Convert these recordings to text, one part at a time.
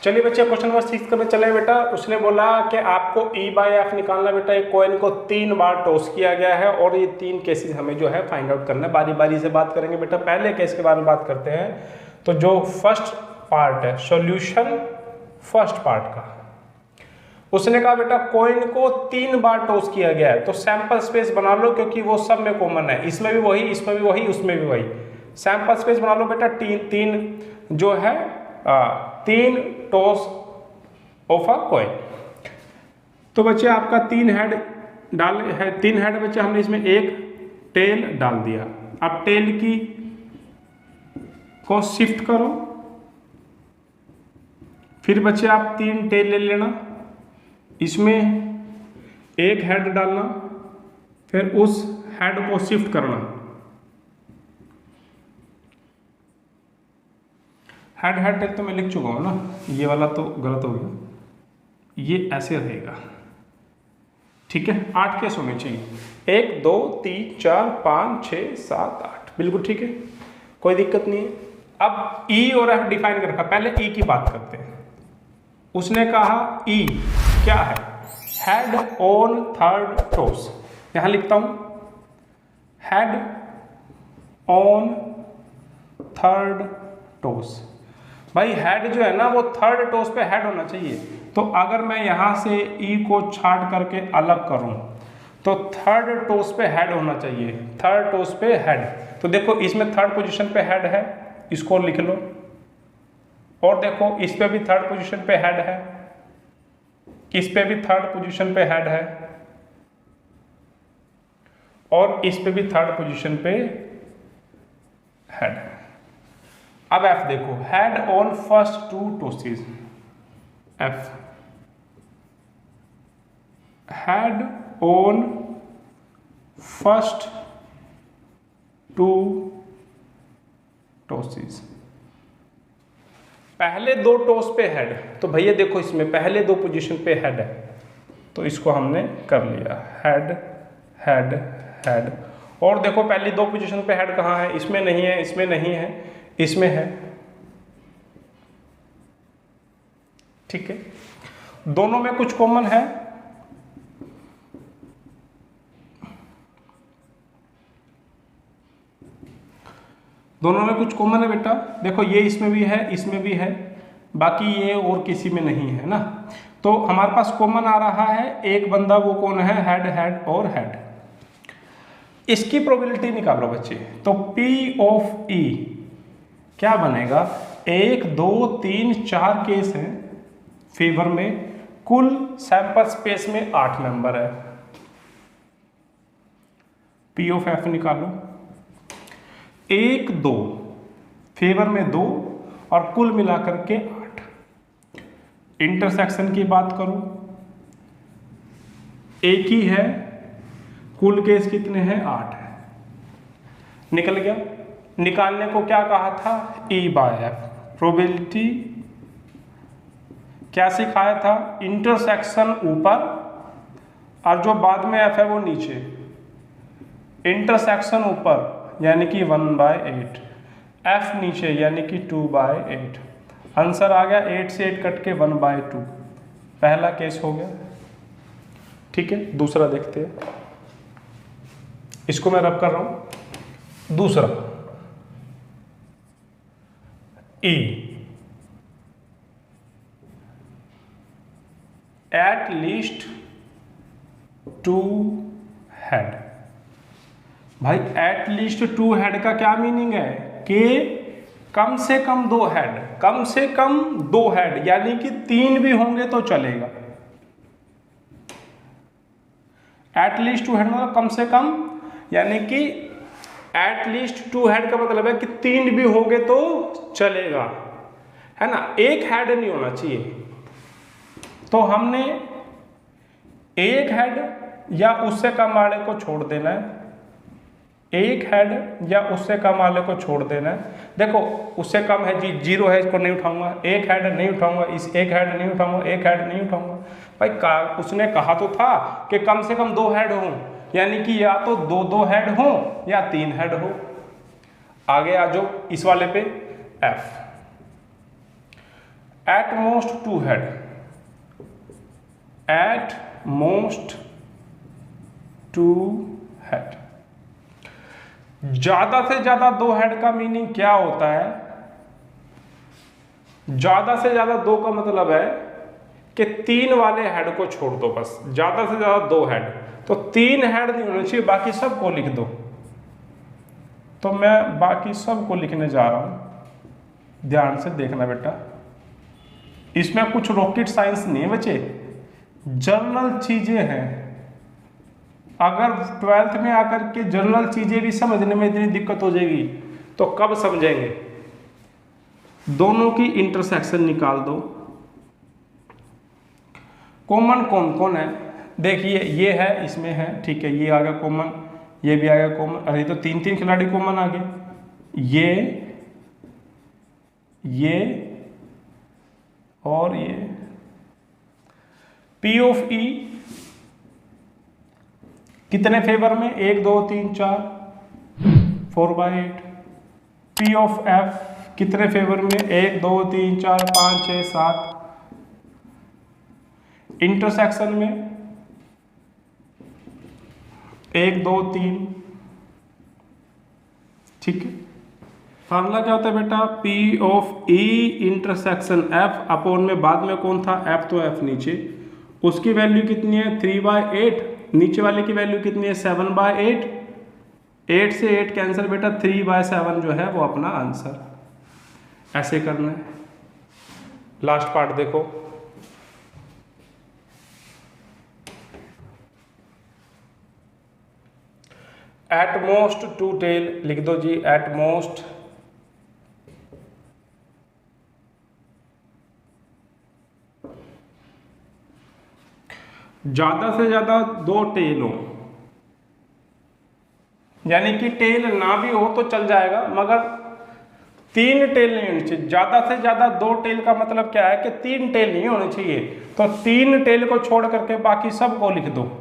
चलिए बच्चे question number 6 करने चले बेटा। उसने बोला कि आपको ई बाई एफ निकालना बेटा। एक कॉइन को 3 बार टॉस किया गया है और ये 3 केसेस हमें जो है फाइंड आउट करना है। बारी बारी से बात करेंगे बेटा। पहले केस के बारे में बात करते हैं। तो जो फर्स्ट पार्ट है सॉल्यूशन फर्स्ट पार्ट का, उसने कहा बेटा कॉइन को 3 बार टॉस किया गया है तो सैंपल स्पेस बना लो, क्योंकि वो सब में कॉमन है। इसमें भी वही, इसमें भी वही, उसमें भी वही। सैंपल स्पेस बना लो बेटा। तीन जो है 3 टॉस ऑफ अ कॉइन। तो बच्चे आपका 3 हेड डाल है, 3 हेड बच्चे हमने इसमें एक टेल डाल दिया। अब टेल की को शिफ्ट करो, फिर बच्चे आप 3 टेल ले लेना, इसमें एक हेड डालना, फिर उस हेड को शिफ्ट करना। हेड टेल तो मैं लिख चुका हूँ ना, ये वाला तो गलत हो गया। ये ऐसे रहेगा, ठीक है। 8 केस होने चाहिए, 1 2 3 4 5 6 7 8, बिल्कुल ठीक है, कोई दिक्कत नहीं है। अब ई और एफ डिफाइन कर रखा, पहले ई की बात करते हैं। उसने कहा ई क्या है, हेड ऑन थर्ड टॉस। यहां लिखता हूं हेड ऑन थर्ड टॉस। भाई हेड जो है ना वो थर्ड टॉस पे हेड होना चाहिए। तो अगर मैं यहां से ई को छाट करके अलग करूं तो थर्ड टॉस पे हेड होना चाहिए, थर्ड टॉस पे हेड। तो देखो इसमें थर्ड पोजीशन पे हेड है, इसको लिख लो। और देखो इस पे भी थर्ड पोजीशन पे हेड है, इस पे भी थर्ड पोजीशन पे हेड है, और इस पे भी थर्ड पोजीशन पे हेड है। अब एफ देखो, head on first 2 tosses. F head on first 2 tosses, पहले 2 टॉस पे हेड। तो भैया देखो इसमें पहले 2 पोजीशन पे हेड है, तो इसको हमने कर लिया हेड हेड हेड। और देखो पहली 2 पोजीशन पे हेड कहाँ है, इसमें नहीं है, इसमें नहीं है, इसमें है, ठीक है। दोनों में कुछ कॉमन है, दोनों में कुछ कॉमन है बेटा। देखो ये इसमें भी है, इसमें भी है, बाकी ये और किसी में नहीं है ना। तो हमारे पास कॉमन आ रहा है एक बंदा, वो कौन है, हेड हेड और हेड। इसकी प्रोबेबिलिटी निकालो बच्चे। तो P ऑफ E क्या बनेगा, 1 2 3 4 केस हैं फेवर में, कुल सैंपल स्पेस में 8 मेंबर है। P ऑफ F निकालो, 1 2 फेवर में 2 और कुल मिलाकर के 8। इंटरसेक्शन की बात करो, एक ही है, कुल केस कितने हैं, 8 है। निकल गया। निकालने को क्या कहा था, E बाय F। प्रोबेबिलिटी क्या सिखाया था, इंटरसेक्शन ऊपर और जो बाद में F है वो नीचे। इंटरसेक्शन ऊपर यानी कि 1/8, F नीचे यानी कि 2/8। आंसर आ गया 8 से 8 कट के 1/2। पहला केस हो गया, ठीक है। दूसरा देखते हैं, इसको मैं रब कर रहा हूं। दूसरा E एट लीस्ट 2 हेड। भाई एट लीस्ट 2 हेड का क्या मीनिंग है कि कम से कम 2 हेड, कम से कम 2 हेड, यानी कि 3 भी होंगे तो चलेगा। एट लीस्ट 2 हेड मतलब कम से कम, यानी कि एट लीस्ट 2 हेड का मतलब है कि 3 भी होंगे तो चलेगा, है ना। एक हेड नहीं होना चाहिए। तो हमने एक हेड या उससे कम वाले को छोड़ देना है, एक हेड या उससे कम वाले को छोड़ देना है। देखो उससे कम है जी, 0 है, इसको नहीं उठाऊंगा। एक हेड नहीं उठाऊंगा, इस एक हेड नहीं उठाऊंगा, एक हेड नहीं उठाऊंगा। भाई उसने कहा तो था कि कम से कम 2 हेड हों, यानी कि या तो 2 हेड हो या 3 हेड हो। आगे आ जाओ इस वाले पे, F at most two head, at most two head. ज्यादा से ज्यादा दो हेड का मीनिंग क्या होता है? ज्यादा से ज्यादा दो का मतलब है कि तीन वाले हेड को छोड़ दो, बस ज्यादा से ज्यादा दो हेड, तो तीन हेड नहीं होने चाहिए, बाकी सबको लिख दो। तो मैं बाकी सबको लिखने जा रहा हूं, ध्यान से देखना बेटा, इसमें कुछ रॉकेट साइंस नहीं है बच्चे, जनरल चीजें हैं। अगर 12th में आकर के जनरल चीजें भी समझने में इतनी दिक्कत हो जाएगी तो कब समझेंगे? दोनों की इंटरसेक्शन निकाल दो। कॉमन कौन कौन है? देखिए ये है, इसमें है, ठीक है, ये आ गया कॉमन, ये भी आ गया कॉमन, अरे तो तीन तीन खिलाड़ी कॉमन आ गए, ये और ये। पी ऑफ ई कितने फेवर में? 1 2 3 4 4/8। पी ऑफ एफ कितने फेवर में? 1 2 3 4 5 6 7। इंटरसेक्शन में 1 2 3, ठीक है। फार्मूला क्या होता है बेटा? P of E intersection F upon में बाद में कौन था? एफ, तो एफ नीचे, उसकी वैल्यू कितनी है? 3/8, नीचे वाले की वैल्यू कितनी है? 7/8। 8 से 8 कैंसिल बेटा, 3/7 जो है वो अपना आंसर। ऐसे करना है। लास्ट पार्ट देखो, एट मोस्ट टू टेल लिख दो जी, एट मोस्ट ज्यादा से ज्यादा दो टेल हो, यानी कि टेल ना भी हो तो चल जाएगा, मगर 3 टेल नहीं होनी चाहिए। ज्यादा से ज्यादा 2 टेल का मतलब क्या है कि 3 टेल नहीं होने चाहिए, तो 3 टेल को छोड़ करके बाकी सब को लिख दो।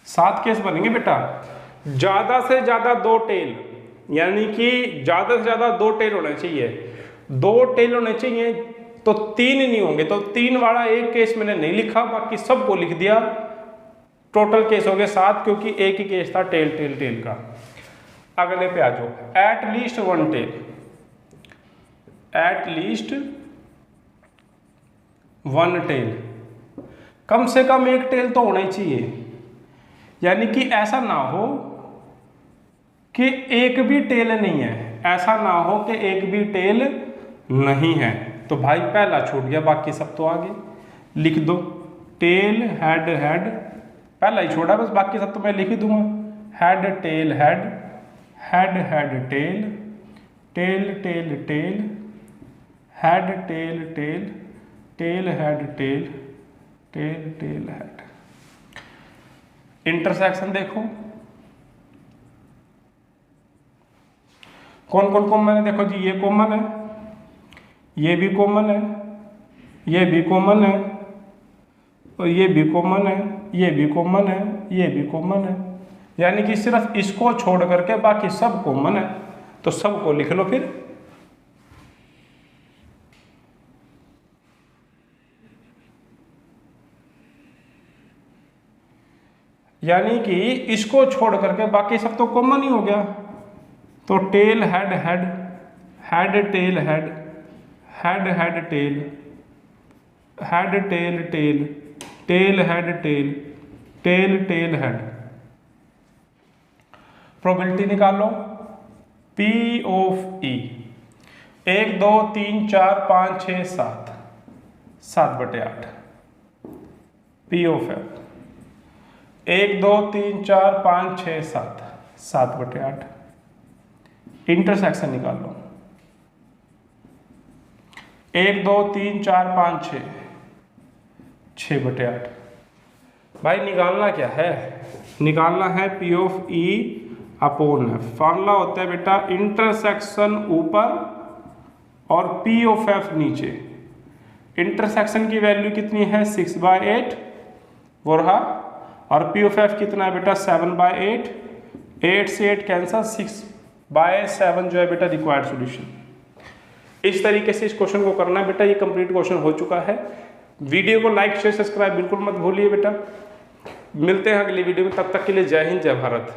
सात केस बनेंगे बेटा। ज्यादा से ज्यादा 2 टेल, यानी कि ज्यादा से ज्यादा 2 टेल होने चाहिए, 2 टेल होने चाहिए, तो 3 नहीं होंगे, तो 3 वाला एक केस मैंने नहीं लिखा, बाकी सबको लिख दिया। टोटल केस हो गए 7, क्योंकि एक ही केस था टेल टेल टेल का। अगले पे आ जाओ, at least 1 tail, at least 1 tail, कम से कम एक टेल तो होना ही चाहिए, यानी कि ऐसा ना हो कि एक भी टेल नहीं है, ऐसा ना हो कि एक भी टेल नहीं है, तो भाई पहला छूट गया, बाकी सब तो आगे लिख दो। टेल हेड हेड, पहला ही छोड़ा, बस बाकी सब तो मैं लिख ही दूंगा। Head tail head, head head tail, tail tail tail, head tail tail, tail head tail, tail tail head. Intersection देखो कौन कौन कॉमन है, देखो जी, ये कॉमन है, ये भी कॉमन है, ये भी कॉमन है, और ये भी कॉमन है, ये भी कॉमन है, ये भी कॉमन है, यानी कि सिर्फ इसको छोड़ करके बाकी सब कॉमन है, तो सबको लिख लो फिर। यानी कि इसको छोड़ करके बाकी सब तो कॉमन ही हो गया, तो tail head head, head tail head, head head tail, head tail tail, tail head tail, tail tail head. Probability निकालो, P of E 1 2 3 4 5 6 7, 7/8। P of F 1 2 3 4 5 6 7, 7/8। Intersection निकाल लो, 1 2 3 4 5 6, 6/8। भाई निकालना क्या है? निकालना है P of E upon F. Formula होता है बेटा इंटरसेक्शन ऊपर और पी ऑफ एफ नीचे। इंटरसेक्शन की वैल्यू कितनी है 6/8 वो रहा, और पी ऑफ एफ कितना है बेटा 7/8, 8 से 8 कैंसल, 6/7 जो है बेटा रिक्वायर्ड सॉल्यूशन। इस तरीके से इस क्वेश्चन को करना है बेटा। ये कंप्लीट क्वेश्चन हो चुका है। वीडियो को लाइक शेयर सब्सक्राइब बिल्कुल मत भूलिए बेटा। मिलते हैं अगली वीडियो में, तब तक के लिए जय हिंद जय भारत।